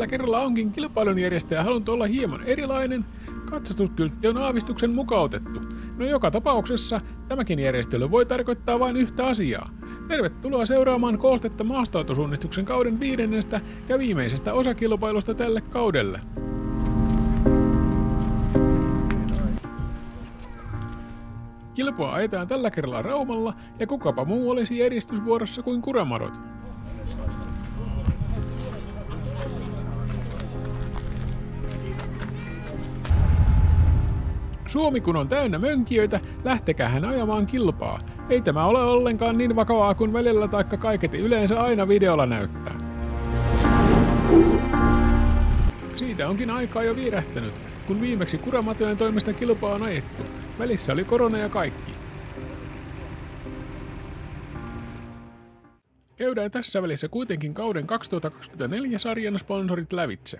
tällä kerralla onkin kilpailun järjestäjä halunnut olla hieman erilainen. Katsastuskyltti on aavistuksen mukautettu. No joka tapauksessa tämäkin järjestely voi tarkoittaa vain yhtä asiaa. Tervetuloa seuraamaan koostetta maastoautosuunnistuksen kauden 5. ja viimeisestä osakilpailusta tälle kaudelle. Kilpaa ajetaan tällä kerralla Raumalla ja kukapa muu olisi järjestysvuorossa kuin kuramadot. Suomi kun on täynnä mönkijöitä, lähtekähän ajamaan kilpaa. Ei tämä ole ollenkaan niin vakavaa kuin välillä taikka kaiketi yleensä aina videolla näyttää. Siitä onkin aikaa jo vierähtänyt, kun viimeksi kuramatojen toimesta kilpaa on ajettu. Välissä oli korona ja kaikki. Käydään tässä välissä kuitenkin kauden 2024 sarjan sponsorit lävitse.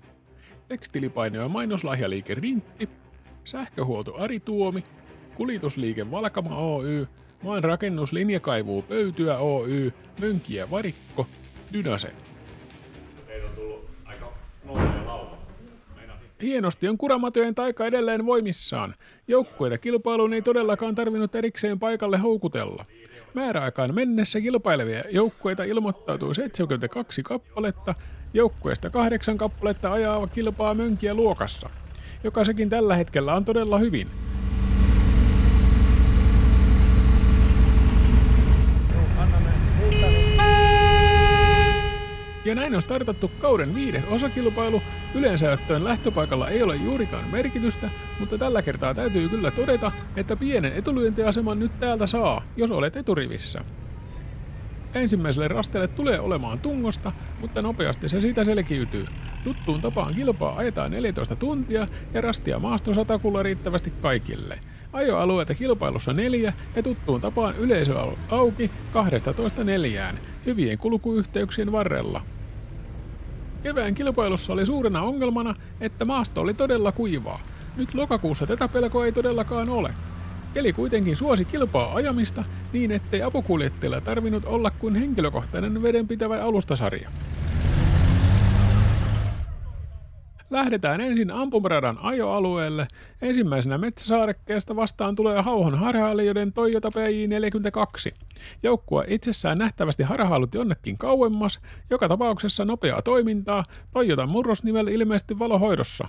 Tekstilipaino- ja mainoslahjaliike Rintti, sähköhuolto Ari Tuomi, kuljetusliike Valkama Oy, maanrakennus Linjakaivuu Pöytyä Oy, Mönkiä Varikko, Dynase. Hienosti on kuramatojen taika edelleen voimissaan. Joukkueita kilpailuun ei todellakaan tarvinnut erikseen paikalle houkutella. Määräaikaan mennessä kilpailevia joukkueita ilmoittautui 72 kappaletta, joukkueesta 8 kappaletta ajaa kilpaa Mönkiä luokassa, joka sekin tällä hetkellä on todella hyvin. Ja näin on startattu kauden 5. osakilpailu. Yleensä ottaen lähtöpaikalla ei ole juurikaan merkitystä, mutta tällä kertaa täytyy kyllä todeta, että pienen etulyöntiaseman nyt täältä saa, jos olet eturivissä. Ensimmäiselle rasteelle tulee olemaan tungosta, mutta nopeasti se siitä selkiytyy. Tuttuun tapaan kilpaa ajetaan 14 tuntia ja rastia maastosatakulla riittävästi kaikille. Ajoalueita kilpailussa 4 ja tuttuun tapaan yleisö auki 12:4 hyvien kulkuyhteyksien varrella. Kevään kilpailussa oli suurena ongelmana, että maasto oli todella kuivaa. Nyt lokakuussa tätä pelkoa ei todellakaan ole. Keli kuitenkin suosi kilpaa ajamista niin, ettei apukuljettajilla tarvinnut olla kuin henkilökohtainen vedenpitävä alustasarja. Lähdetään ensin ampumaradan ajoalueelle. Ensimmäisenä metsäsaarekkeesta vastaan tulee Hauhon harhailijoiden Toyota PJ42. Joukkue itsessään nähtävästi harhailut jonnekin kauemmas, joka tapauksessa nopeaa toimintaa, Toyotan murrosnivel ilmeisesti valohoidossa.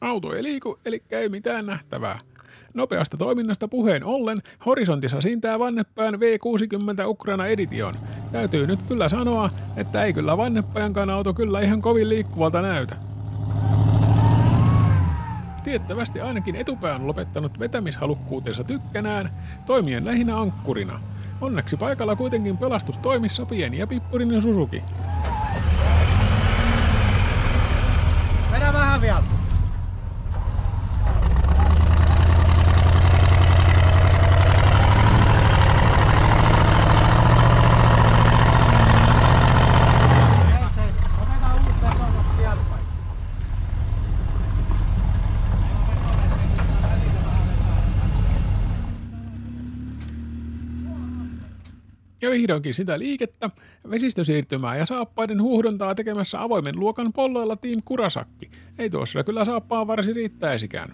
Auto ei liiku, eli ei mitään nähtävää. Nopeasta toiminnasta puheen ollen, horisontissa siintää Vannepään V60 Ukraina Edition. Täytyy nyt kyllä sanoa, että ei kyllä Vannepajankaan auto kyllä ihan kovin liikkuvalta näytä. Tiettävästi ainakin etupää on lopettanut vetämishalukkuutensa tykkänään, toimien lähinnä ankkurina. Onneksi paikalla kuitenkin pelastustoimissa pieni ja pippurinen Suzuki. Vedä vähän vielä! Ja vihdoinkin sitä liikettä, vesistösiirtymää ja saappaiden huuhdontaa tekemässä avoimen luokan polloilla Team Kurasakki. Ei tuossa kyllä saappaan varsi riittäisikään.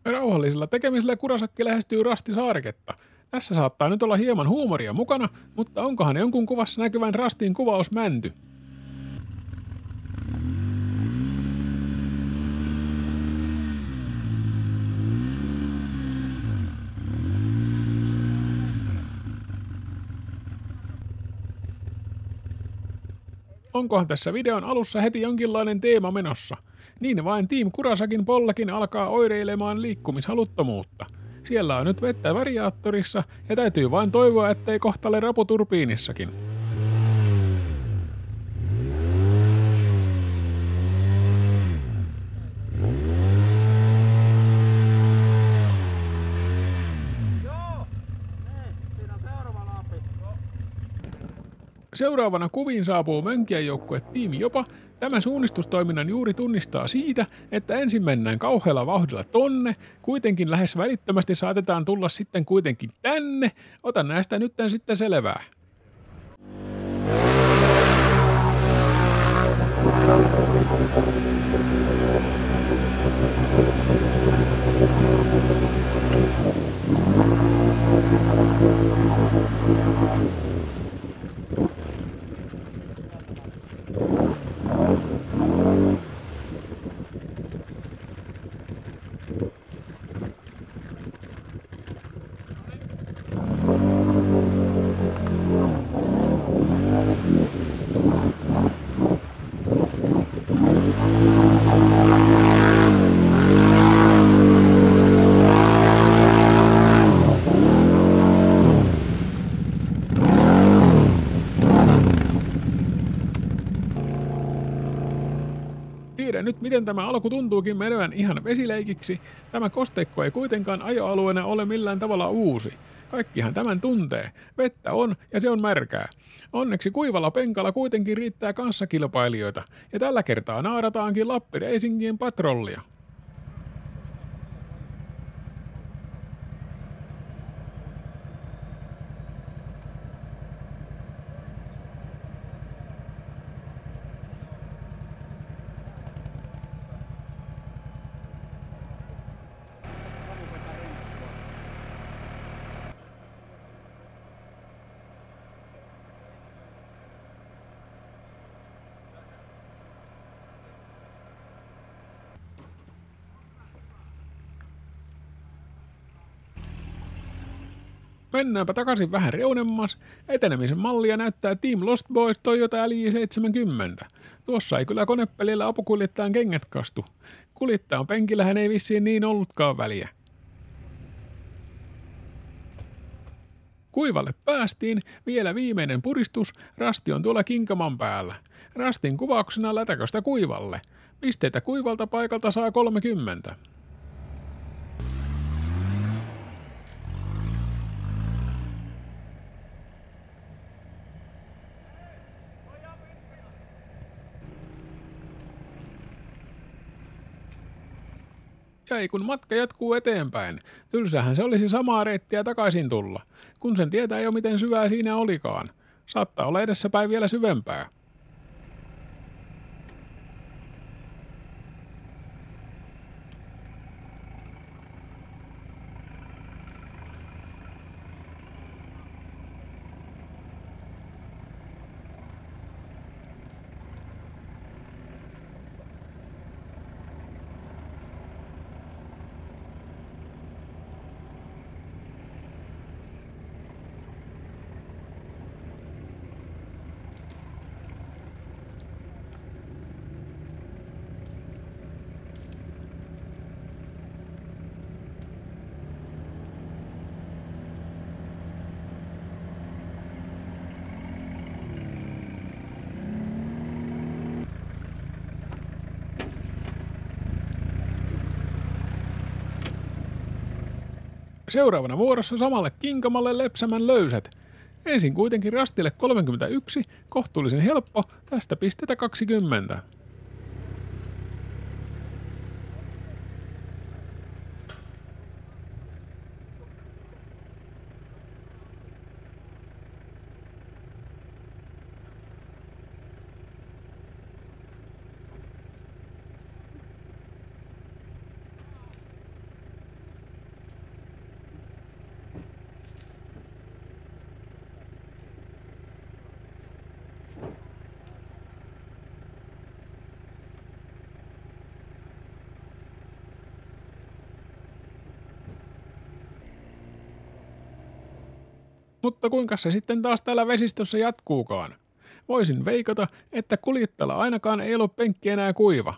Rauhallisella tekemisellä Kurasakki lähestyy Rasti Saareketta. Tässä saattaa nyt olla hieman huumoria mukana, mutta onkohan jonkun kuvassa näkyvän Rastin kuvaus mänty? Onkohan tässä videon alussa heti jonkinlainen teema menossa? Niin vain Team Kurasakin pollakin alkaa oireilemaan liikkumishaluttomuutta. Siellä on nyt vettä variaattorissa ja täytyy vain toivoa, ettei kohta ole rapu turbiinissakin. Seuraavana kuviin saapuu mönkijän joukkue Tiimi Jopa. Tämä suunnistustoiminnan juuri tunnistaa siitä, että ensin mennään kauhealla vauhdilla tonne, kuitenkin lähes välittömästi saatetaan tulla sitten kuitenkin tänne. Otan näistä nyt sitten selvää. Tiedän nyt, miten tämä alku tuntuukin menevän ihan vesileikiksi. Tämä kosteikko ei kuitenkaan ajoalueena ole millään tavalla uusi. Kaikkihan tämän tuntee. Vettä on ja se on märkää. Onneksi kuivalla penkalla kuitenkin riittää kanssakilpailijoita. Ja tällä kertaa naarataankin Lappi Racingin patrollia. Mennäänpä takaisin vähän reunemmas. Etenemisen mallia näyttää Team Lost Boys Toyota LJ70. Tuossa ei kyllä konepelillä apukuljettajan kengät kastu. Kuljettajan penkillähän ei vissiin niin ollutkaan väliä. Kuivalle päästiin, vielä viimeinen puristus, rasti on tuolla kinkaman päällä. Rastin kuvauksena lätäköstä kuivalle. Pisteitä kuivalta paikalta saa 30. Ja ei kun matka jatkuu eteenpäin. Tylsähän se olisi samaa reittiä takaisin tulla, kun sen tietää jo miten syvää siinä olikaan. Saattaa olla edessäpäin vielä syvempää. Seuraavana vuorossa samalle kinkamalle lepsämän löysät. Ensin kuitenkin rastille 31, kohtuullisen helppo, tästä pistetä 20. Mutta kuinka se sitten taas täällä vesistössä jatkuukaan? Voisin veikata, että kuljettajalla ainakaan ei ollut penkki enää kuiva.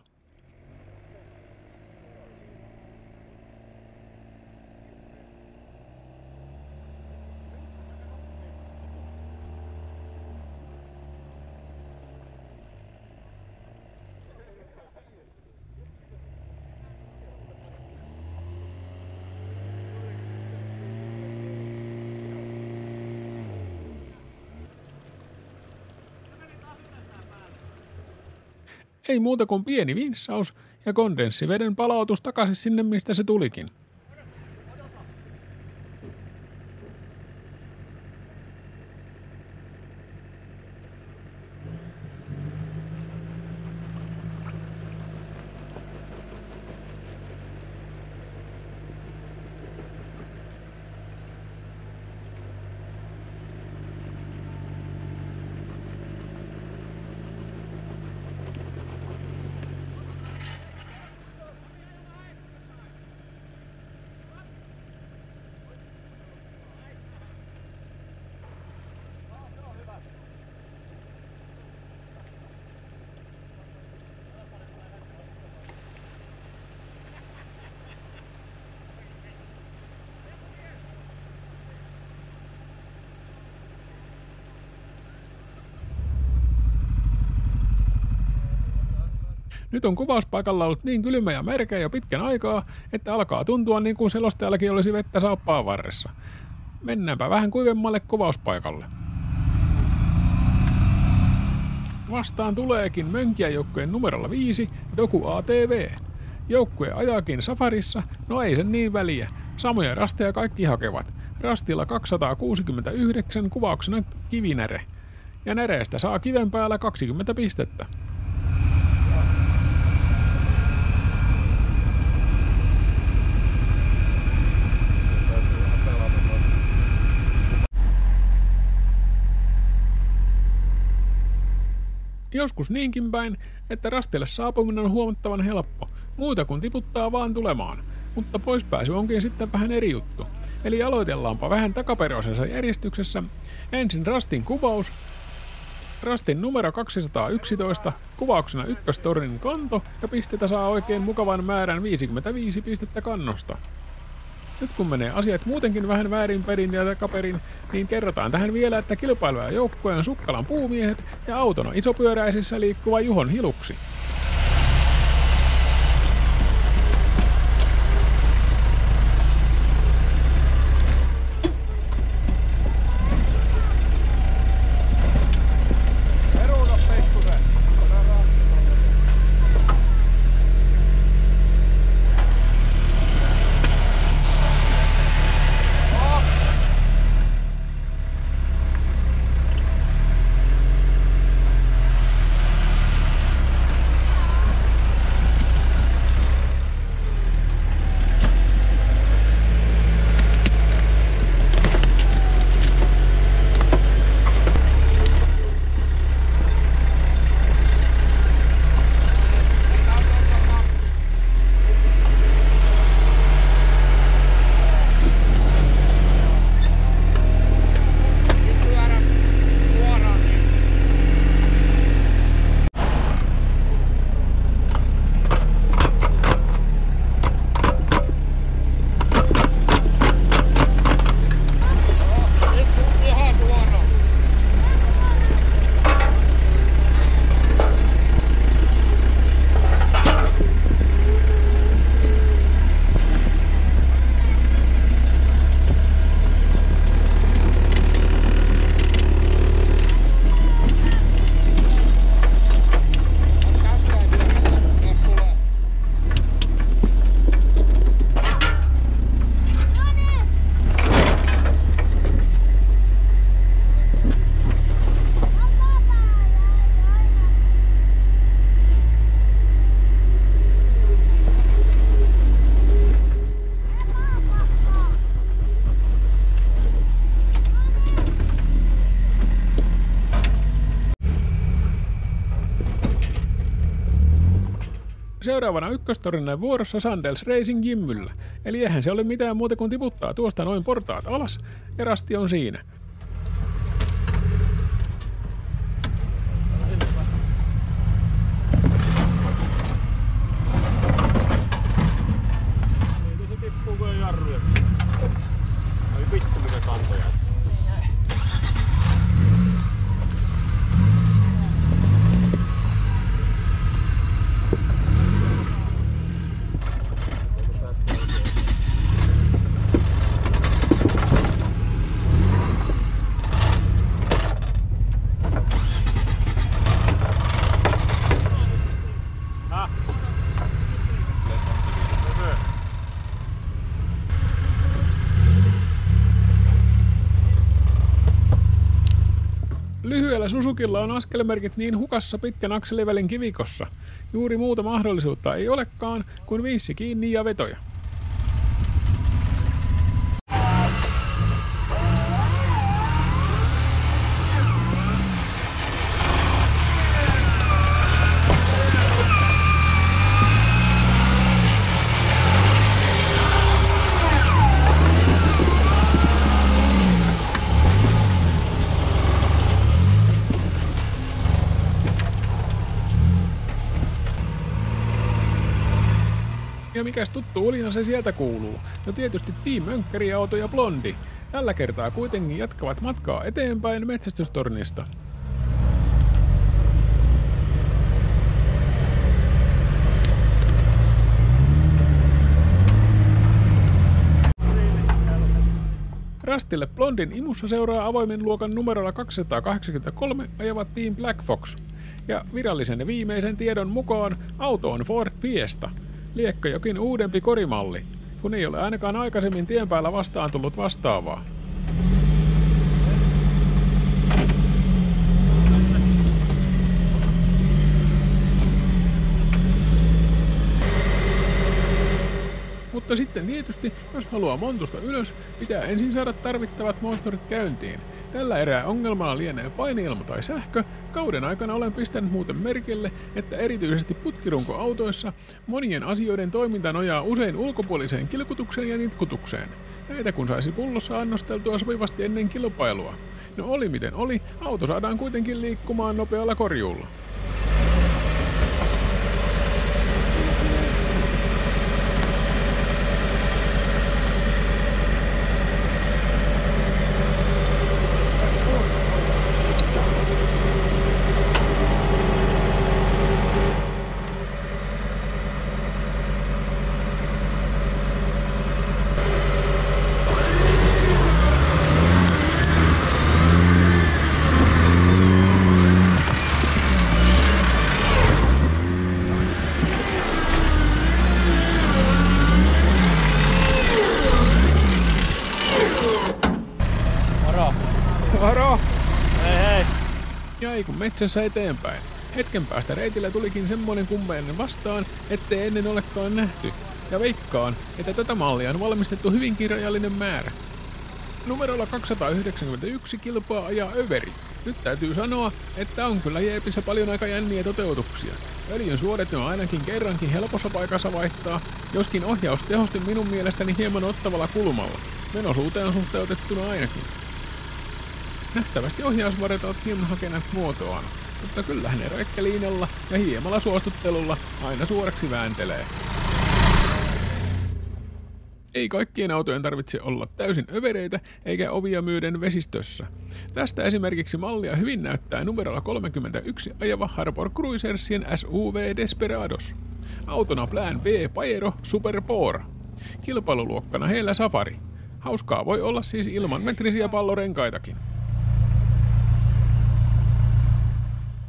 Ei muuta kuin pieni vinssaus ja kondenssiveden palautus takaisin sinne, mistä se tulikin. Nyt on kuvauspaikalla ollut niin kylmä ja märkä jo pitkän aikaa, että alkaa tuntua niin kuin selostajallakin olisi vettä saappaan varressa. Mennäänpä vähän kuivemmalle kuvauspaikalle. Vastaan tuleekin Mönkijäjoukkueen numerolla 5 Doku ATV. Joukkue ajaakin safarissa, no ei sen niin väliä. Samoja rasteja kaikki hakevat. Rastilla 269 kuvauksena kivinäre. Ja näreestä saa kiven päällä 20 pistettä. Joskus niinkin päin, että rastille saapuminen on huomattavan helppo, muuta kuin tiputtaa vaan tulemaan, mutta poispääsy onkin sitten vähän eri juttu. Eli aloitellaanpa vähän takaperoisessa järjestyksessä. Ensin rastin kuvaus, rastin numero 211, kuvauksena ykköstornin kanto ja pistetä saa oikein mukavan määrän 55 pistettä kannosta. Nyt kun menee asiat muutenkin vähän väärin perin ja takaperin, niin kerrotaan tähän vielä, että kilpaileva joukkue on Sukkalan puumiehet ja autona isopyöräisissä liikkuva Juhon Hiluksi. Seuraavana ykköstorinen vuorossa Sandels Racing Jimmyllä, eli eihän se ole mitään muuta kuin tiputtaa tuosta noin portaat alas, ja rasti on siinä. Niin se tippuu kuin jarruja. Ai vittu mikä kantoja. Lyhyellä Suzukilla on askelmerkit niin hukassa pitkän akselivälin kivikossa. Juuri muuta mahdollisuutta ei olekaan kuin viissi kiinni ja vetoja. Ja mikäs tuttu ulina se sieltä kuuluu? No tietysti Team Mönkkäriauto ja Blondi. Tällä kertaa kuitenkin jatkavat matkaa eteenpäin metsästystornista. Rastille Blondin imussa seuraa avoimen luokan numerolla 283 ajavat Team Black Fox. Ja virallisen viimeisen tiedon mukaan auto on Ford Fiesta. Liekkä jokin uudempi korimalli, kun ei ole ainakaan aikaisemmin tien päällä vastaan tullut vastaavaa. Mutta sitten tietysti, jos haluaa montusta ylös, pitää ensin saada tarvittavat moottorit käyntiin. Tällä erää ongelmana lienee paineilma tai sähkö. Kauden aikana olen pistänyt muuten merkille, että erityisesti putkirunkoautoissa monien asioiden toiminta nojaa usein ulkopuoliseen kilkutukseen ja nitkutukseen. Näitä kun saisi pullossa annosteltua sopivasti ennen kilpailua. No oli miten oli, auto saadaan kuitenkin liikkumaan nopealla korjuulla. Varo! Hei hei! Jäi kun metsässä eteenpäin. Hetken päästä reitillä tulikin semmonen kummeinen vastaan, ettei ennen olekaan nähty. Ja veikkaan, että tätä mallia on valmistettu hyvinkin rajallinen määrä. Numerolla 291 kilpaa ajaa Överi. Nyt täytyy sanoa, että on kyllä Jeepissä paljon aika jänniä toteutuksia. Öljyn suodet on ainakin kerrankin helpossa paikassa vaihtaa, joskin ohjaustehosti minun mielestäni hieman ottavalla kulmalla. Menosuuteen suhteutettuna ainakin. Nähtävästi ohjausvaret ovat hieman hakeneet muotoaan, mutta kyllähän ne röikkeliinalla ja hiemalla suostuttelulla aina suoraksi vääntelee. Ei kaikkien autojen tarvitse olla täysin övereitä eikä ovia myöden vesistössä. Tästä esimerkiksi mallia hyvin näyttää numerolla 31 ajava Harbor Cruisersien SUV Desperados. Autona Plan B Pajero Super Pora. Kilpailuluokkana heillä Safari. Hauskaa voi olla siis ilman metrisiä pallorenkaitakin.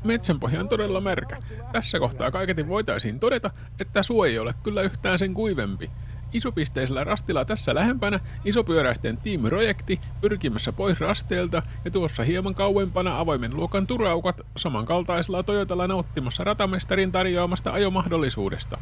Metsänpohja on todella märkä. Tässä kohtaa kaiketi voitaisiin todeta, että suo ei ole kyllä yhtään sen kuivempi. Isopisteisellä rastilla tässä lähempänä isopyöräisten Team Projekti pyrkimässä pois rasteelta ja tuossa hieman kauempana avoimen luokan turaukat samankaltaisella Toyotalla nauttimassa ratamestarin tarjoamasta ajomahdollisuudesta.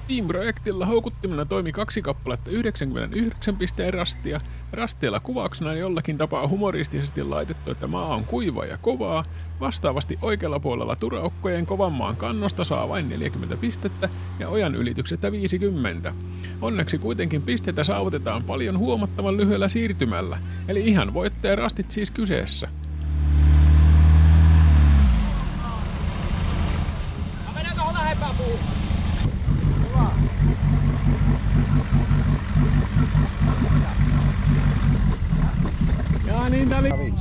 Team Projektilla houkuttimena toimi 2 kappaletta 99 pisteen rastia. Rasteella kuvauksena jollakin tapaa humoristisesti laitettu, että maa on kuivaa ja kovaa. Vastaavasti oikealla puolella turaukkojen kovan maan kannosta saa vain 40 pistettä ja ojan ylityksestä 50. Onneksi kuitenkin pisteitä saavutetaan paljon huomattavan lyhyellä siirtymällä, eli ihan voittajarastit siis kyseessä. Mennään tuohon lähempään puuhun. Ja niin tää oli...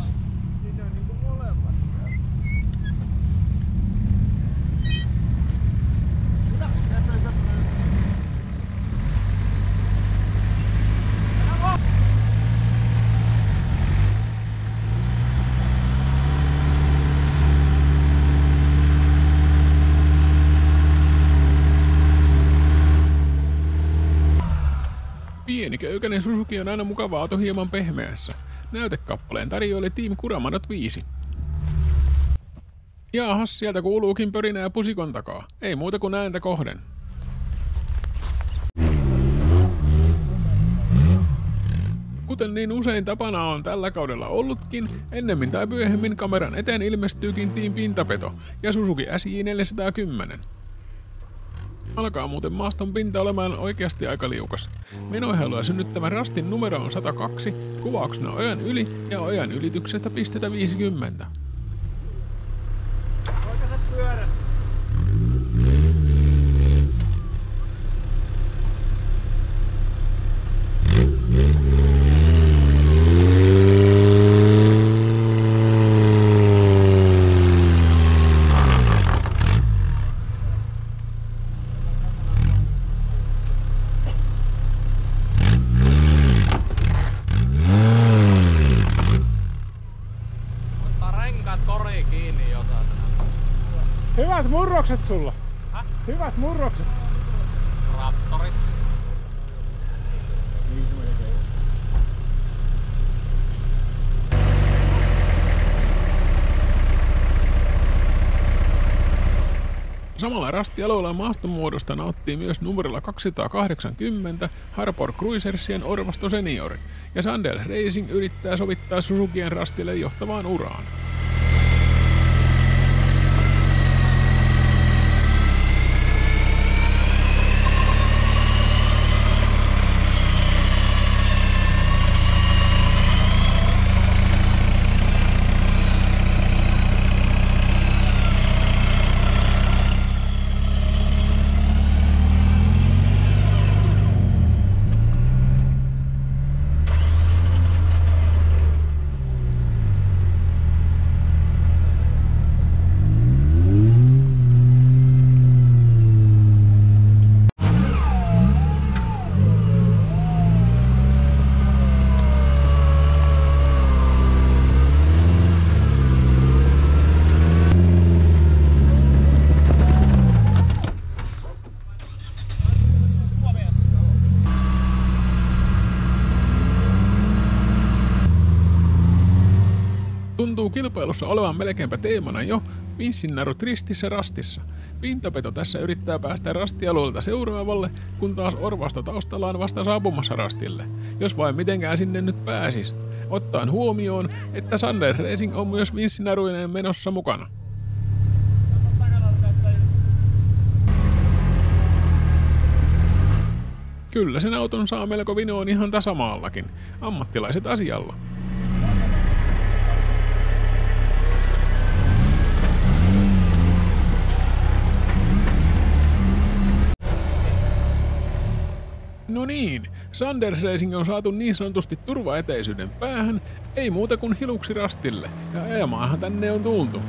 Pieni köykäinen Suzuki on aina mukava auto hieman pehmeässä. Näytekappaleen tarjoili Team Kuramadot 5. Jaahas, sieltä kuuluukin pörinää pusikon takaa. Ei muuta kuin ääntä kohden. Kuten niin usein tapana on tällä kaudella ollutkin, ennemmin tai myöhemmin kameran eteen ilmestyykin Team Pintapeto ja Suzuki SJ410. Alkaa muuten maaston pinta olemaan oikeasti aika liukas. Menoihelua synnyttävä rastin numero on 102, kuvauksena ojan yli ja ojan ylityksestä pistetä 50. Voiko sä pyörä? Hyvät murrokset sulla! Häh? Hyvät murrokset! Raptorit. Samalla rastialueella maastonmuodosta nauttii myös numerolla 280 Harbor Cruisersien Orvasto Seniori, ja Sandel Racing yrittää sovittaa Suzukien rastille johtavaan uraan. Tuntuu kilpailussa olevan melkeinpä teemana jo vinssinarut ristissä rastissa. Pintapeto tässä yrittää päästä rastialueelta seuraavalle, kun taas Orvasto taustalla on vasta saapumassa rastille. Jos vain mitenkään sinne nyt pääsis. Ottaen huomioon, että Sandel Racing on myös vinssinaruineen menossa mukana. Kyllä sen auton saa melko vinoon ihan tasamaallakin. Ammattilaiset asialla. No niin, Sandel Racing on saatu niin sanotusti turvaetäisyyden päähän, ei muuta kuin hiluksi rastille, ja ajamaanhan tänne on tultu.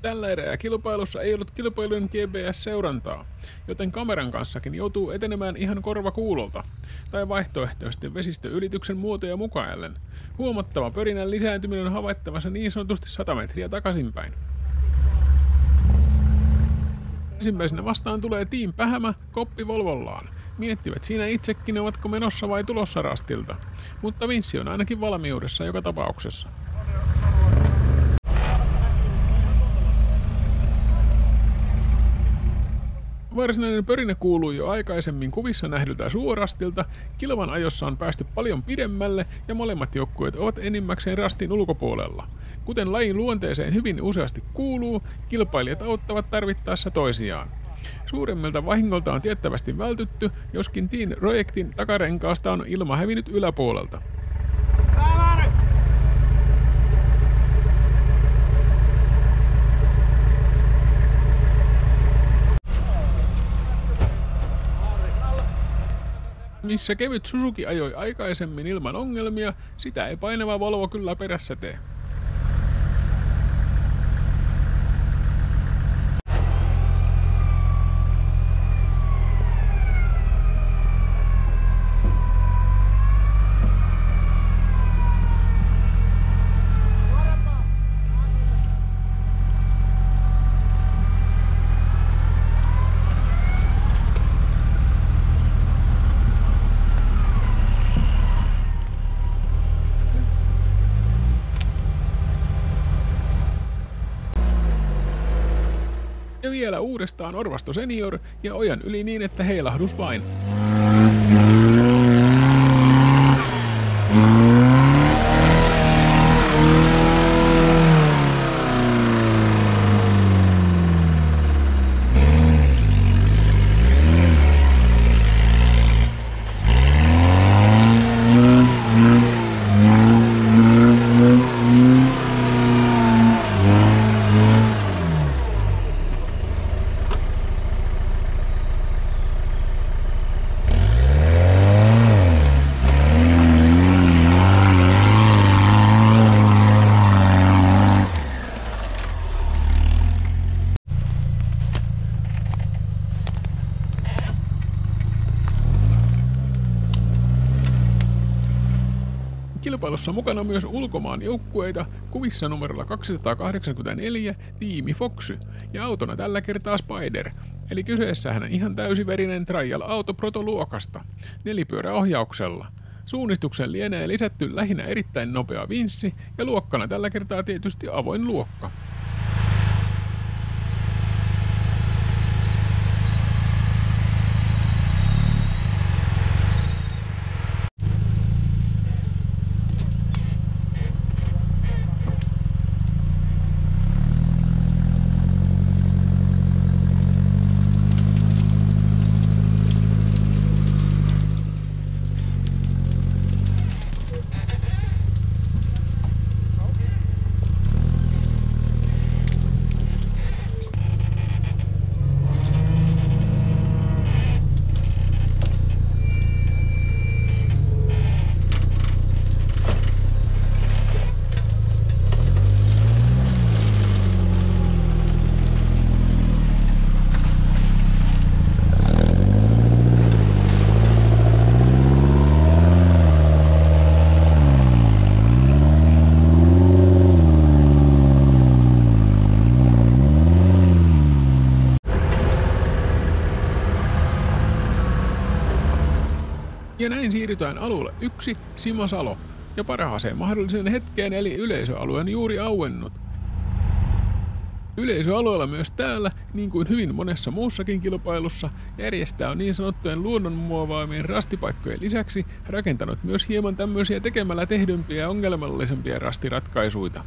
Tällä erää kilpailussa ei ollut kilpailujen GPS-seurantaa, joten kameran kanssakin joutuu etenemään ihan korva kuulolta, tai vaihtoehtoisesti vesistöylityksen muotoja mukaillen. Huomattava pörinän lisääntyminen on havaittavassa niin sanotusti 100 metriä takaisinpäin. Ensimmäisenä vastaan tulee Team Pähämä Koppi Volvollaan. Miettivät siinä itsekin, ovatko menossa vai tulossa rastilta, mutta vinssi on ainakin valmiudessa joka tapauksessa. Varsinainen pörinä kuuluu jo aikaisemmin kuvissa nähdyltä suorastilta, kilvan ajossa on päästy paljon pidemmälle ja molemmat joukkueet ovat enimmäkseen rastin ulkopuolella. Kuten lajin luonteeseen hyvin useasti kuuluu, kilpailijat auttavat tarvittaessa toisiaan. Suuremmilta vahingolta on tiettävästi vältytty, joskin Team Projektin takarenkaasta on ilma hävinnyt yläpuolelta. Missä kevyt Suzuki ajoi aikaisemmin ilman ongelmia, sitä ei painava Volvo kyllä perässä tee. Ja vielä uudestaan Orvasto Senior ja ojan yli niin, että heilahdus vain. Kilpailussa mukana myös ulkomaan joukkueita, kuvissa numerolla 284 Tiimi Foxy ja autona tällä kertaa Spider, eli kyseessähän ihan täysiverinen trial-auto Proto-luokasta, nelipyöräohjauksella. Suunnistuksen lienee lisätty lähinnä erittäin nopea vinssi ja luokkana tällä kertaa tietysti avoin luokka. Ja näin siirrytään alueelle 1, Simo Salo, ja parhaaseen mahdolliseen hetkeen eli yleisöalueen juuri auennut. Yleisöalueella myös täällä, niin kuin hyvin monessa muussakin kilpailussa, järjestää on niin sanottujen luonnonmuovaamien rastipaikkojen lisäksi rakentanut myös hieman tämmöisiä tekemällä tehdympiä ja ongelmallisempia rastiratkaisuita.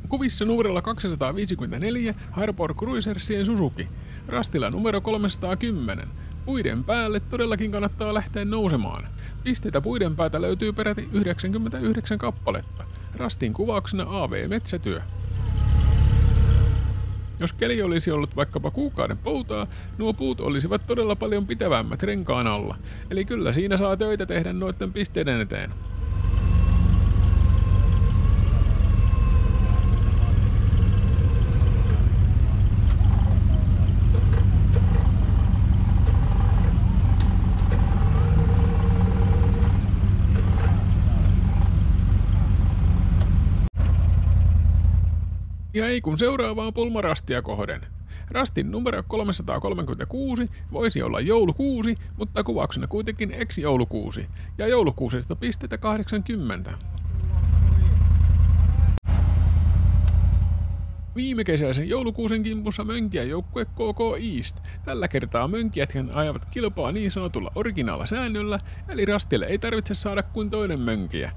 Kuvissa numerolla 254 Harbor Cruisersien Suzuki, rastilla numero 310. Puiden päälle todellakin kannattaa lähteä nousemaan. Pisteitä puiden päältä löytyy peräti 99 kappaletta. Rastin kuvauksena AV-metsätyö. Jos keli olisi ollut vaikkapa kuukauden poutaa, nuo puut olisivat todella paljon pitävämmät renkaan alla. Eli kyllä siinä saa töitä tehdä noiden pisteiden eteen. Ja ei kun seuraavaa pulmarastia kohden. Rastin numero 336 voisi olla joulukuusi, mutta kuvauksena kuitenkin ex-joulukuusi, ja joulukuusesta pisteitä 80. Viime kesäisen joulukuusen kimpussa mönkijäjoukkue KK East. Tällä kertaa mönkijäthän ajavat kilpaa niin sanotulla originaalasäännöllä, eli rastille ei tarvitse saada kuin toinen mönkijä.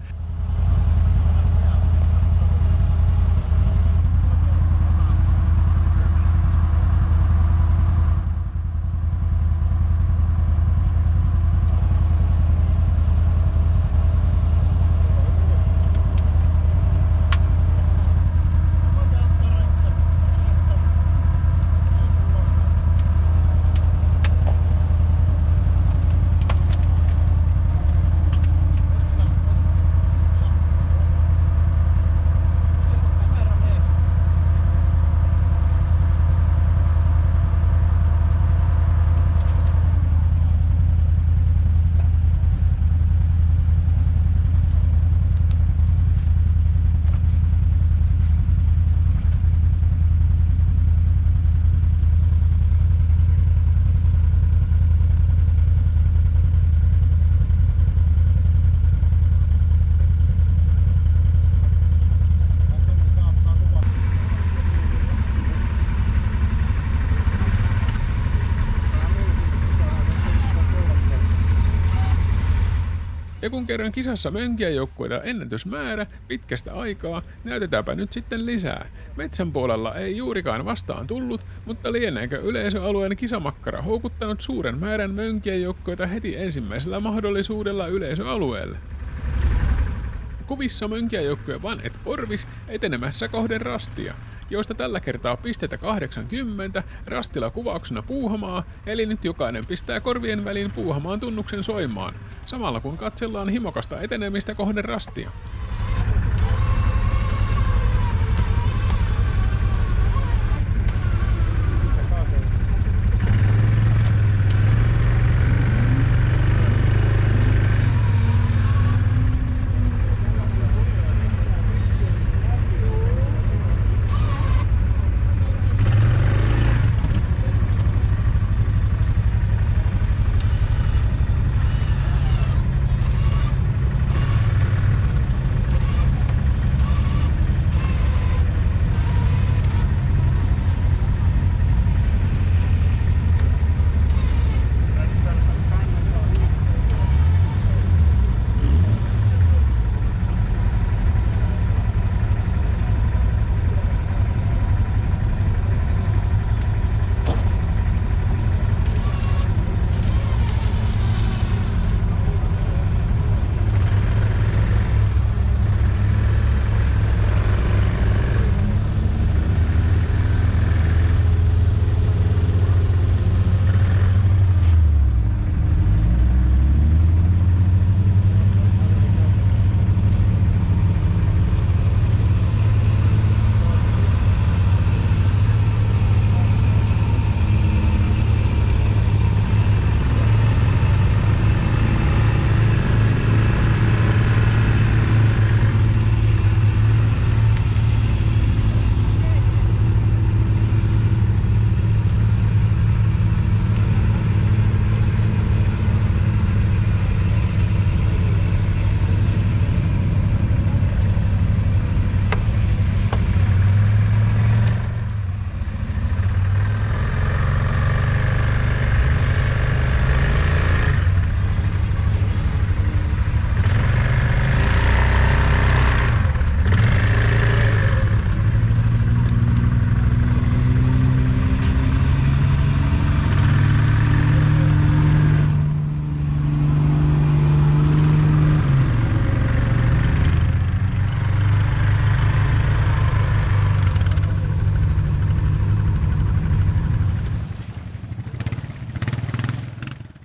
Ja kun kerran kisassa mönkijäjoukkueita ennätysmäärä pitkästä aikaa, näytetäänpä nyt sitten lisää. Metsän puolella ei juurikaan vastaan tullut, mutta lieneekö yleisöalueen kisamakkara houkuttanut suuren määrän mönkijäjoukkueita heti ensimmäisellä mahdollisuudella yleisöalueelle. Kuvissa mönkijäjoukkue Van et Porvis etenemässä kohden rastia, joista tällä kertaa pistetä 80, rastilla kuvauksena puuhamaa, eli nyt jokainen pistää korvien väliin puuhamaan tunnuksen soimaan, samalla kun katsellaan himokasta etenemistä kohden rastia.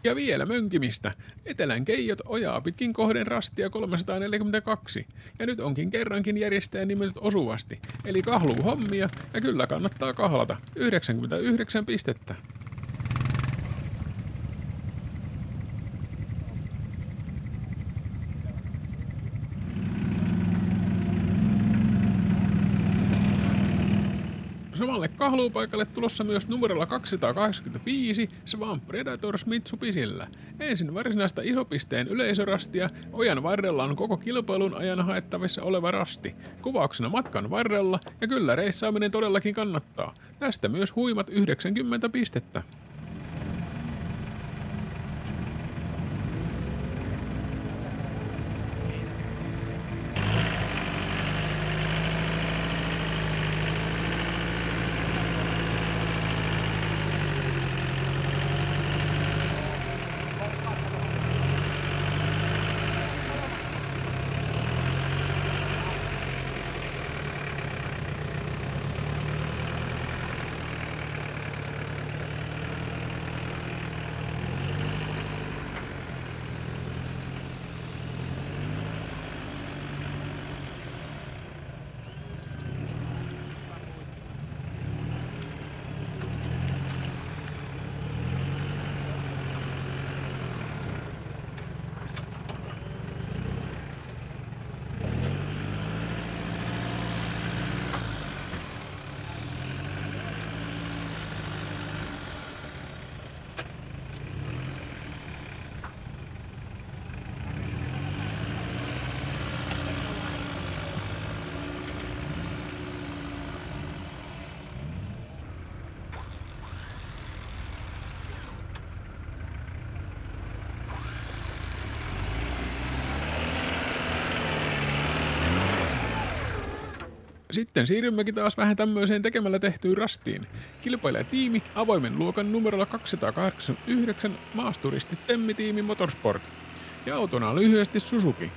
Ja vielä mönkimistä. Etelän keijot ojaa pitkin kohden rastia 342. Ja nyt onkin kerrankin järjestäjän nimennyt osuvasti. Eli kahluu hommia ja kyllä kannattaa kahlata. 99 pistettä. Samalle kahluupaikalle tulossa myös numerolla 285 Swamp Predators Mitsubisillä. Ensin varsinaista isopisteen yleisörastia, ojan varrella on koko kilpailun ajan haettavissa oleva rasti. Kuvauksena matkan varrella, ja kyllä reissaaminen todellakin kannattaa. Tästä myös huimat 90 pistettä. Sitten siirrymmekin taas vähän tämmöiseen tekemällä tehtyyn rastiin. Kilpailijatiimi avoimen luokan numerolla 289 maasturisti Temmi-tiimi Motorsport. Ja autona on lyhyesti Suzuki.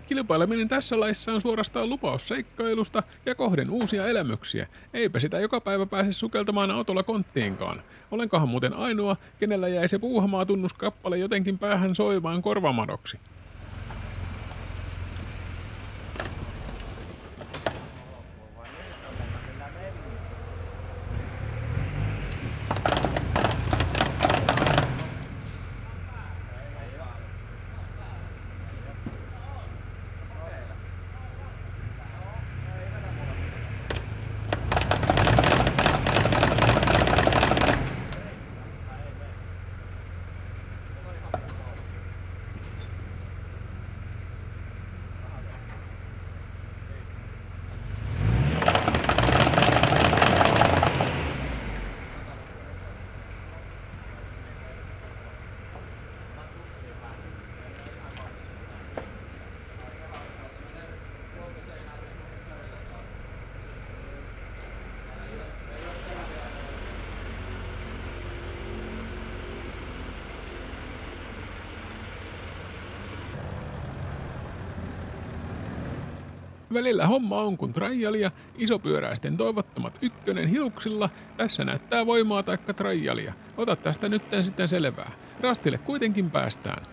Kilpaileminen tässä laissa on suorastaan lupaus seikkailusta ja kohden uusia elämyksiä. Eipä sitä joka päivä pääse sukeltamaan autolla konttiinkaan. Olenkohan muuten ainoa, kenellä jäi se puuhamaa tunnuskappale jotenkin päähän soimaan korvamadoksi. Välillä homma on kuin traijalia, isopyöräisten toivottomat ykkönen hiluksilla, tässä näyttää voimaa taikka traijalia. Ota tästä nytten sitten selvää. Rastille kuitenkin päästään.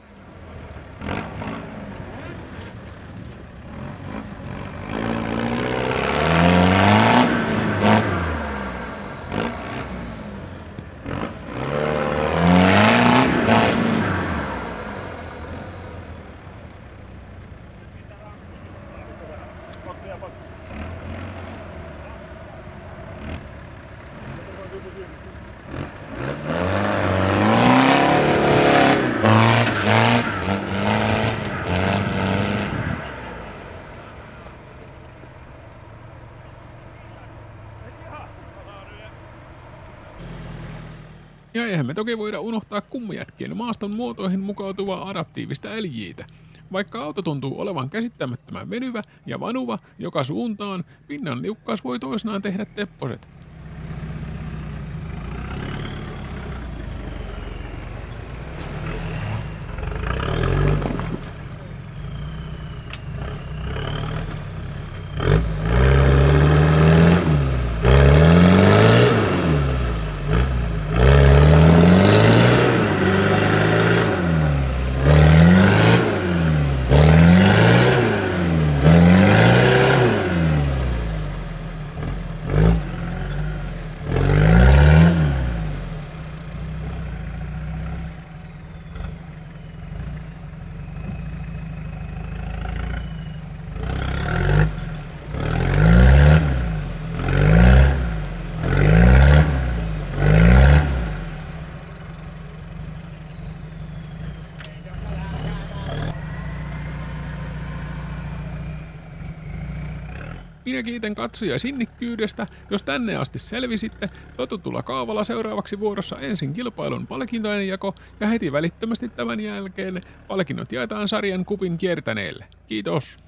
Ja eihän me toki voida unohtaa kummijätkien maaston muotoihin mukautuvaa adaptiivista LJ:tä. Vaikka auto tuntuu olevan käsittämättömän venyvä ja vanuva joka suuntaan, pinnan liukkaus voi toisinaan tehdä tepposet. Minä kiitän katsojia sinnikkyydestä. Jos tänne asti selvisitte, totutulla kaavalla seuraavaksi vuorossa ensin kilpailun palkintojen jako ja heti välittömästi tämän jälkeen palkinnot jaetaan sarjan kupin kiertäneelle. Kiitos!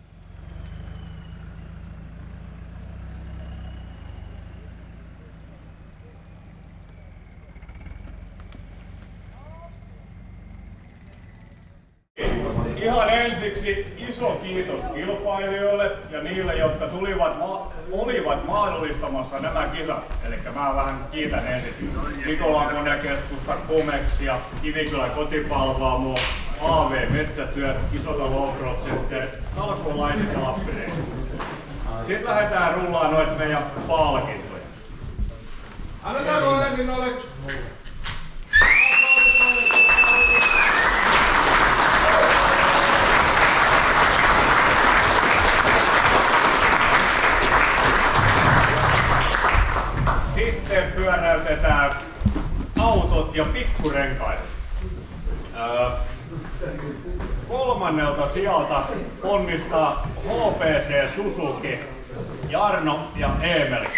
Ihan ensiksi iso kiitos kilpailijoille ja niille, jotka olivat mahdollistamassa nämä kisat. Eli mä vähän kiitän ensin Nikolan konekeskusta, Komexia, Kivikylän kotipalvaamo, AV Metsätyöt, Isota Lowroad Center, Talkolaiset ja Lappireet. Sitten lähdetään rullaan noita meidän palkintoja. Annetaanko ensin noille? Sitten pyöräytetään autot ja pikkurenkaiset. Kolmannelta sijalta ponnistaa HPC Suzuki, Jarno ja Eemeli.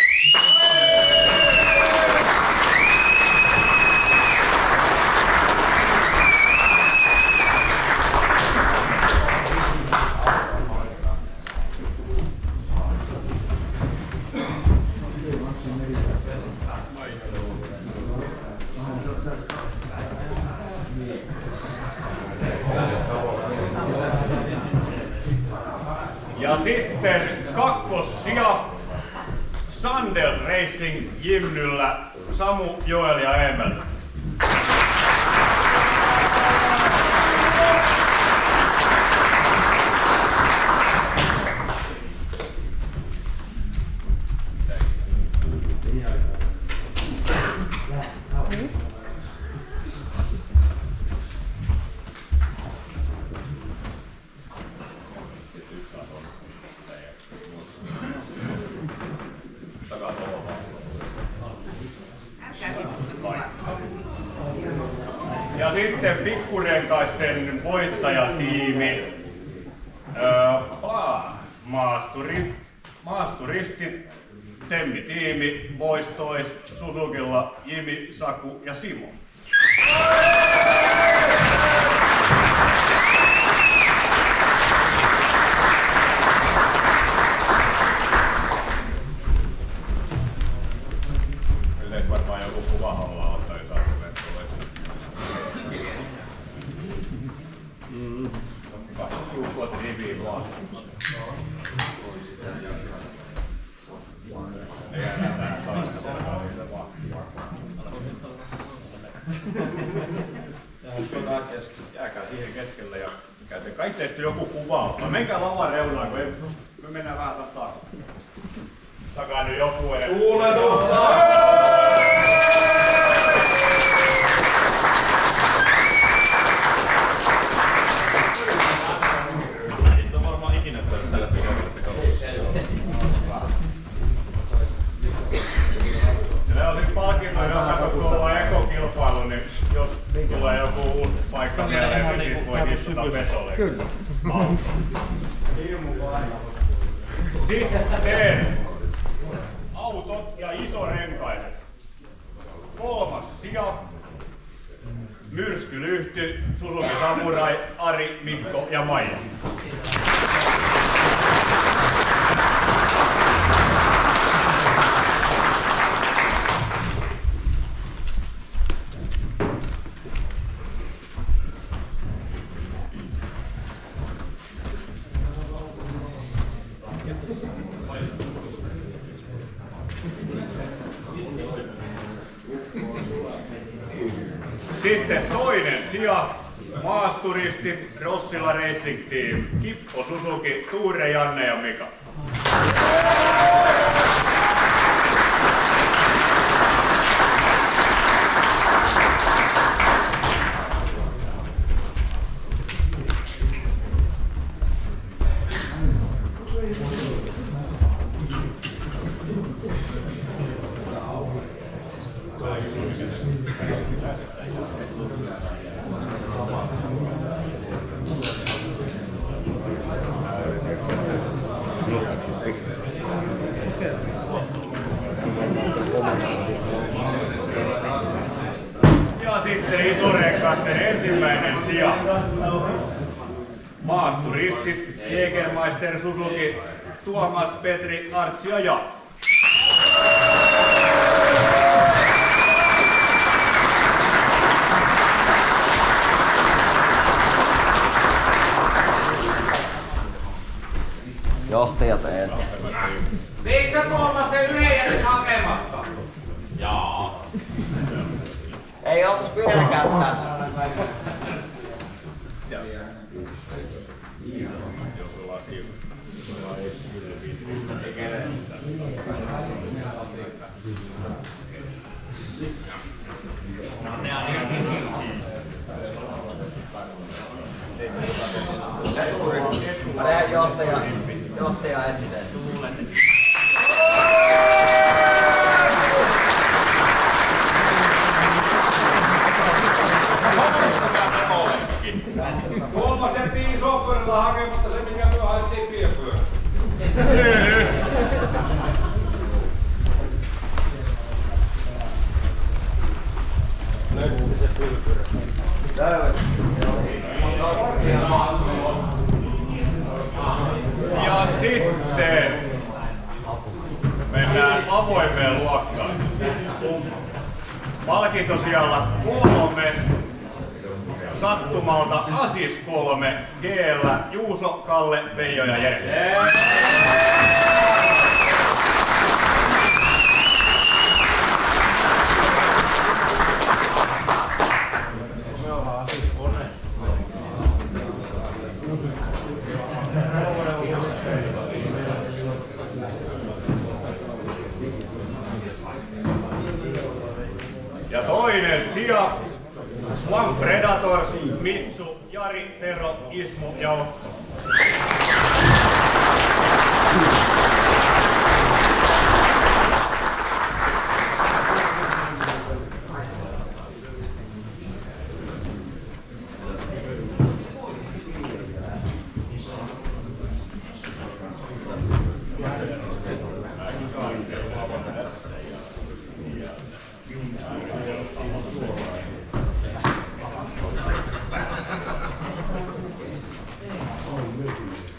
Ja sitten kakkossija Sandel Racing Jimnyllä Samu, Joel ja Emel. Ja sitten pikkurenkaisten voittajatiimi, maasturistit, Temmi-tiimi, Boys Toys, Suzukilla Jimi, Saku ja Simo. Nyt varmaan joku kuvahalla on tai saatu vettua. Juukot riviin vaan. Ei enää tää taas vaan. Jääkää siihen keskelle ja käytte. Kai teistä joku kuva. Menkää lavan reunaan, kun me mennään vähän takaa nyt joku edes. Tuuletusta! Et ole varmaan ikinä tällaista meillä on siis palkinto, joka kun ollaan ekokilpailu, niin jos tulee joku uusi paikka mieleen, niin siitä voi istuta vetolle. Kyllä. Sitten autot ja isorenkaiset. Kolmas sija. Myrskylyhty, Suzuki Samurai, Ari, Mikko ja Maija. Sitten toinen sija, maasturistit, Rossila Racing Team, Kippo Suzuki, Tuure, Janne ja Mika. sitten isorekkasten ensimmäinen sija. Maasturistit, Jägermeister Suzuki, Tuomas, Petri, Artsi ja Jan. Johtajat ensin. Eikö sä Tuomas sen yhden jätit hakematta? Jaa. Ei oltais vieläkään tässä. Mä lähden johtaja esitteen. Kolmas jättiin isoperilla hakematta se, mikä me haettiin pienpyörä. Ja sitten mennään avoimeen luokkaan. Palkintosijalla 3, sattumalta Asis 3, G-llä Juuso, Kalle, Veijo ja Jere. Ja toinen sija, Swamp Predators, Mitsu, Jari, Tero, Ismo ja Otto.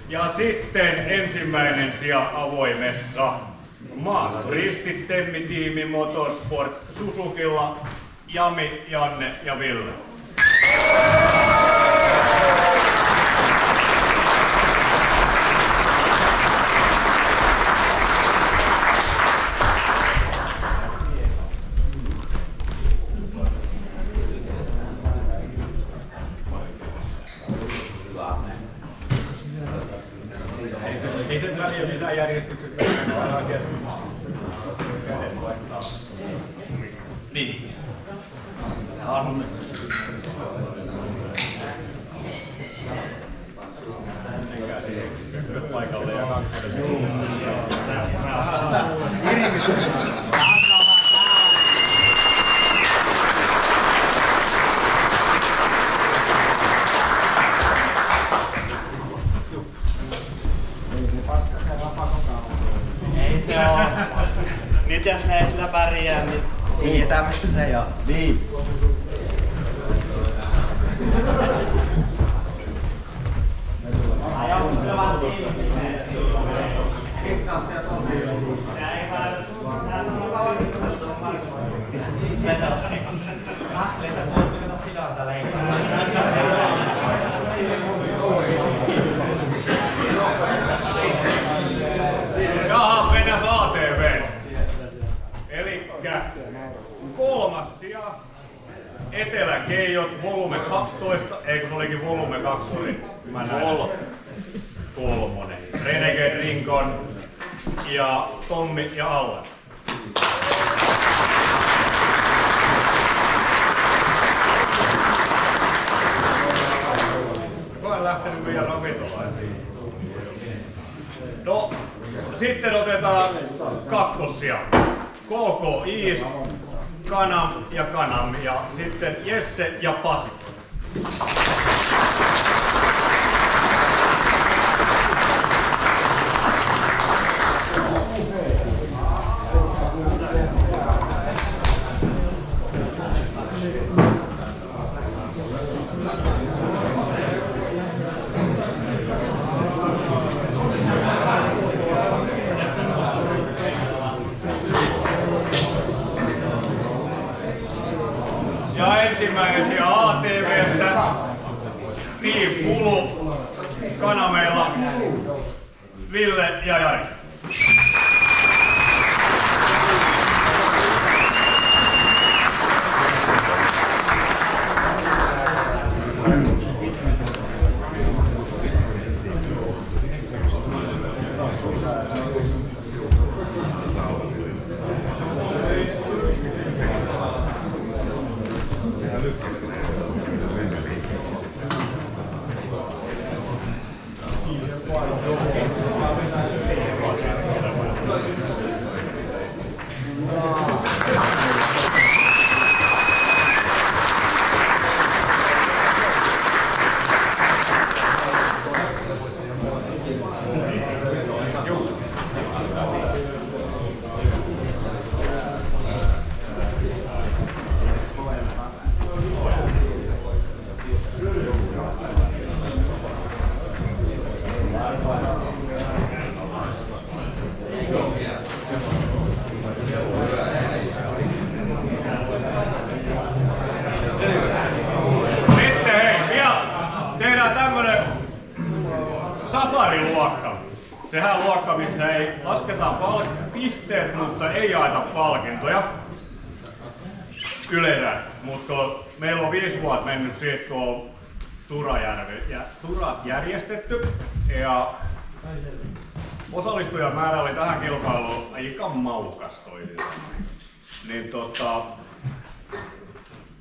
Ja sitten ensimmäinen sija avoimessa. Maasturistit Temmi-tiimi Motorsport Suzukilla Jami, Janne ja Ville. Ei sen väliä missään järjestyksessä. Niin. Myös paikalle ja Ei se oo. Nyt jos ne ei sillä pärjää, niin tiedetään mistä se on. Niin. Jaha, mennään ATV. Elikkä kolmas sija. Eteläkeijot, volume 12, eikö se olikin volume 2, mä näin. Kolmonen. Renegade Rincon ja Tommi ja Allan. Mä oon lähtenyt vielä ravintolaan. No, sitten otetaan kakkosia. KK East, Kanam ja Kanam ja sitten Jesse ja Pasi. Ja ensimmäinen siellä ATV:stä Team Pulu Kanameilla Ville ja Jari. Safari-luokka. Sehän luokka, missä ei lasketaan pisteet, mutta ei jaeta palkintoja yleensä. Mutta meillä on 5 vuotta mennyt siitä, kun on turat järjestetty. Ja osallistujamäärä oli tähän kilpailuun aika maukas toisin. Niin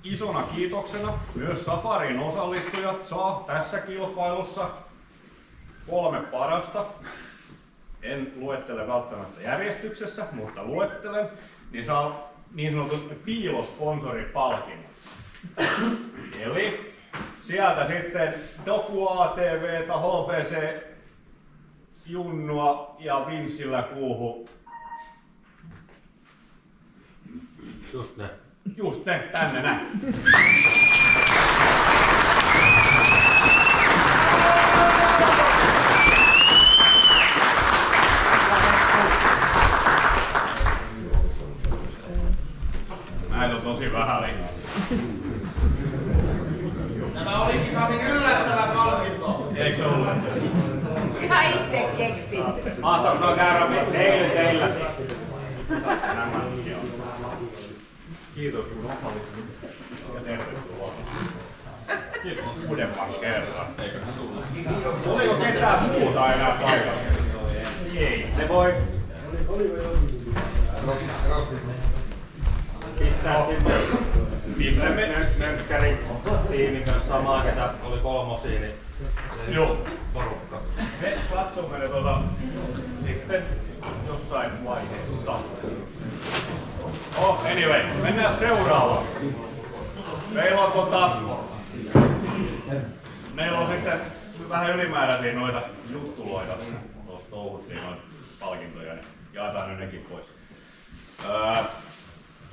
isona kiitoksena myös Safarin osallistujat saa tässä kilpailussa 3 parasta. En luettele välttämättä järjestyksessä, mutta luettelen. Niin saa niin sanotun piilosponsoripalkinnon. Eli sieltä sitten Doku ATV:tä, HPC Junnua ja Vinssillä Kuuhu. Just ne, tänne näin. Näitä on tosi vähän liikaa. Tämä olikin Sami yllättävä palkinto. Eikö se ollut? Ihan itse keksin. Mahtoiko käydä teillä? Kiitos kun osallistuit ja tervetuloa. Kiitos uudemman kerran. Oliko ketään muuta enää paikalla? Ei. Ne voi pistää sinne. Pistämme Mönkkäri tiimin kanssa samaa, ketä oli kolmosia, niin joo. porukka. Me katsomme ne sitten jossain vaiheessa. Anyway, mennään seuraavaan. Meillä on sitten vähän ylimääräisiä noita juttuloita. Tuossa touhuttiin noita palkintoja, niin jaetaan nyt nekin pois.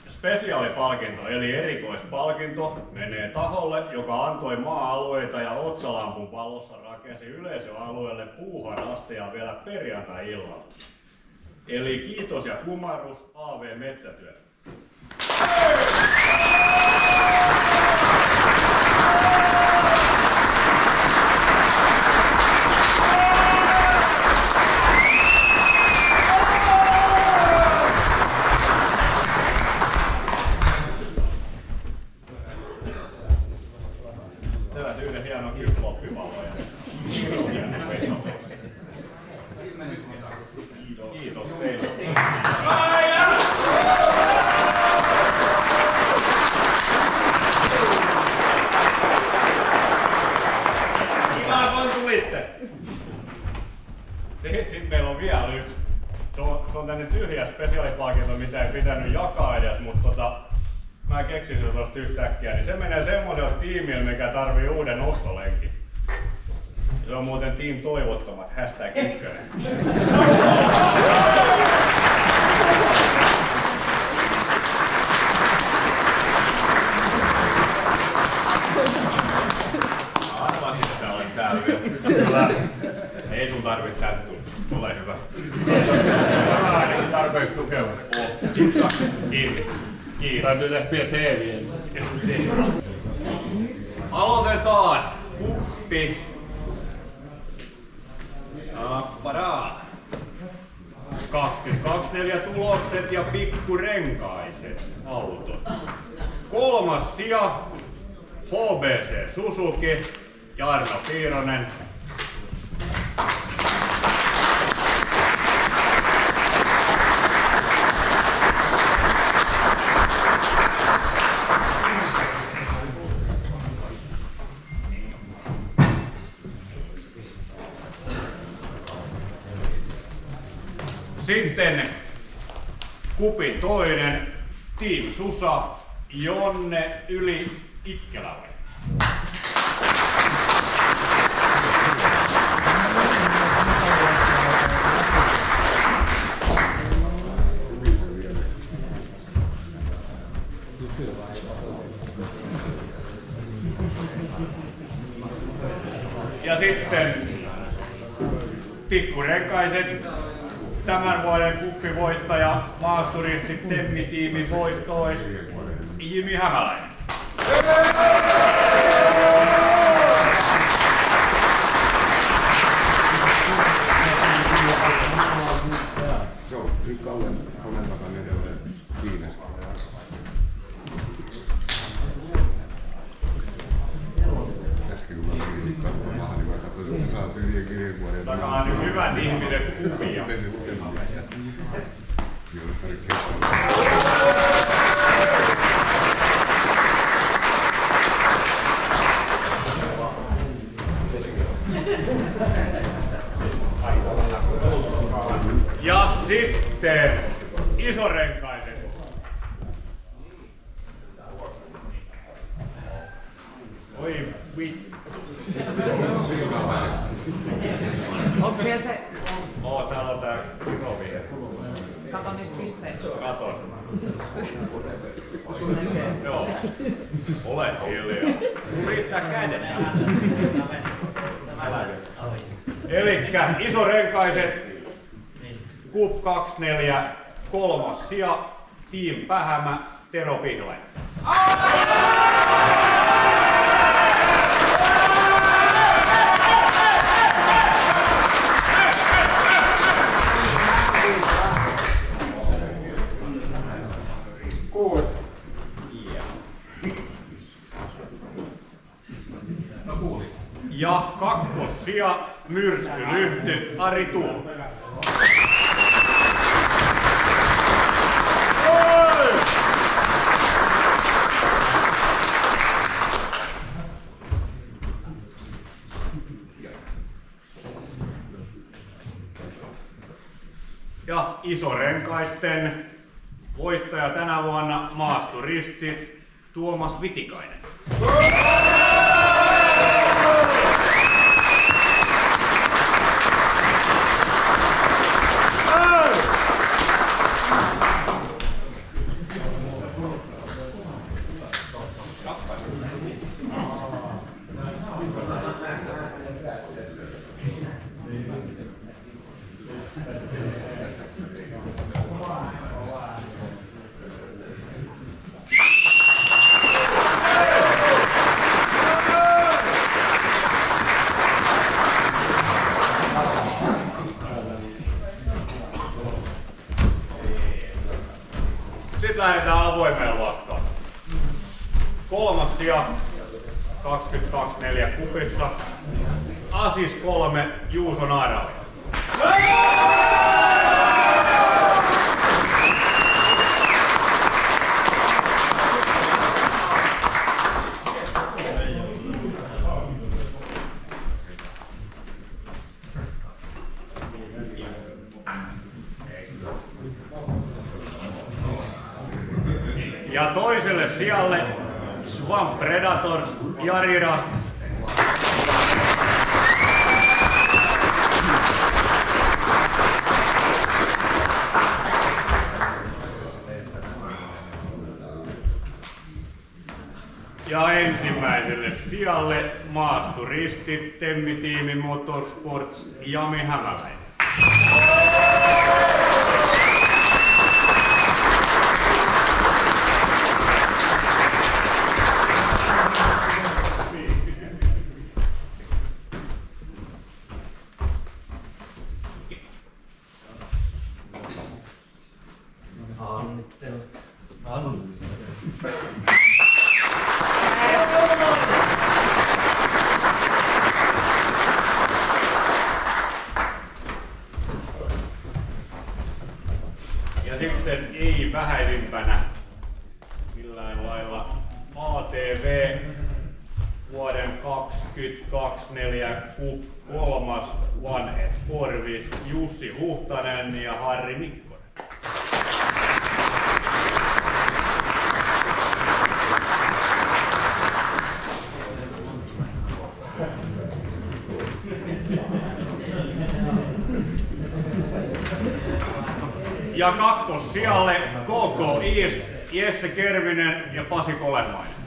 Spesiaalipalkinto eli erikoispalkinto menee taholle, joka antoi maa-alueita ja otsalampun valossa rakensi yleisöalueelle puuharrasteja vielä perjantai-illalla. Eli kiitos ja kumarrus AV Metsätyö. Täältä yhden hienon kyploppivaloja. Kiitos teille. Kiva, kun tulitte. Sitten meillä on vielä yksi. Se on tänne tyhjä spesiaalipalkinto, mitä ei pitänyt jakaa edes, mutta mä keksin sen tosta yhtäkkiä, niin se menee semmoiselle tiimille, mikä tarvii uuden ostolenkin. Se on muuten Team Toivottomat, #1. Arvasin, että olen täällä vielä. Ei sun tarvitse tänne tulla. Ole hyvä. Ainakin tarpeeksi tukeva. Kiinni. Kiitos. Täytyy tehdä vielä CV. Aloitetaan. Kuppi. Apparaa. 22.4 tulokset ja pikkurenkaiset autot. 3. sija HBC Suzuki ja Arno Piironen. Sitten kupin toinen, Team Susa, Jonne Yli Ikkelälle. Ja sitten pikkurenkaiset. Tämän vuoden kuppivoittaja maasturisti Temmi-tiimin poistois Jimi Hämäläinen. Joo, nyt Kallen takan edelleen Kiinassa. Äsken kun mä menin katsomaan, niin mä katsoin, että saatiin vielä kirjekuoria. Takaa on hyvät ihmiset kupia. Ja sitten isorenkaiset. Oi vittu. Onko siellä se... Täällä on tää kirovihe. Kato niistä pisteistä. Kato. Joo. Ole hiljaa. Riittää kädet. Elikkä isorenkaiset. Kup 24, 3. sija, Team Pähämä, Tero Pihle. Ja 2. sija, Myrskylyhty, Ari Tuul. Ja isorenkaisten voittaja tänä vuonna maasturistit Tuomas Vitikainen. Sitten lähdetään avoimeen luokkaan. 3. sija 22.4 kupissa. Asis 3 Juuso Naarali. Ja toiselle sijalle Swamp Predators Jari Rasmussen. Ja ensimmäiselle sijalle maasturistit Temmi-tiimi Motorsports Jami Hämäläinen. ATV vuoden 2024 kolmas vanhet Porvis Jussi Huhtanen ja Harri Mikkonen. Ja kakkossijalle KK East, Jesse Kervinen ja Pasi Kolenmainen.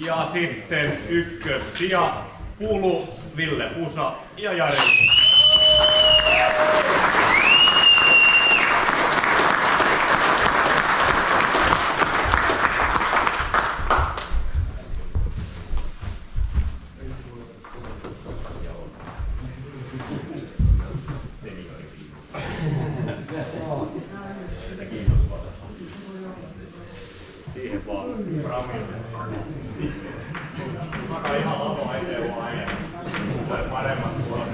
Ja sitten ykkössija Pulu, Ville Pusa ja Jari. Siihen vaan Framille. Maka ihan lavoa eteen vaan aina. Tulee paremmat tuolla.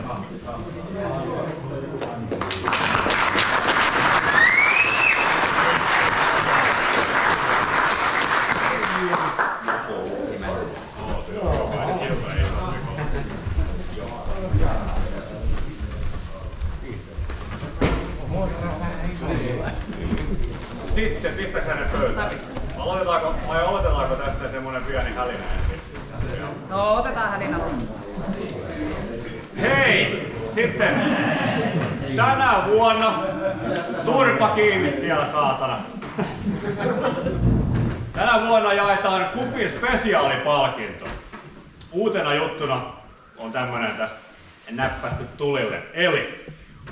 Sitten pistäksä ne pöytään? Aloitetaanko tästä semmonen pieni hälinä ensin? No, otetaan hälinä. Hei! Sitten tänä vuonna turpa kiinni siellä saatana. Tänä vuonna jaetaan Kupin spesiaalipalkinto. Uutena juttuna on tämmönen tästä näppästy tulille. Eli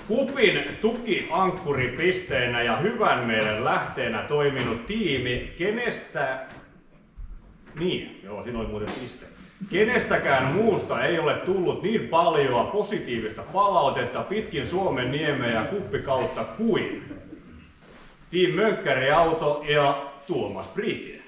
Kupin tukiankkuripisteenä ja hyvän mielen lähteenä toiminut tiimi, kenestä... Niin, joo, siinä oli muuten piste. Kenestäkään muusta ei ole tullut niin paljon positiivista palautetta pitkin Suomen niemeä ja kuppikautta kuin Team Mönkkäriauto ja Tuomas Priitinen.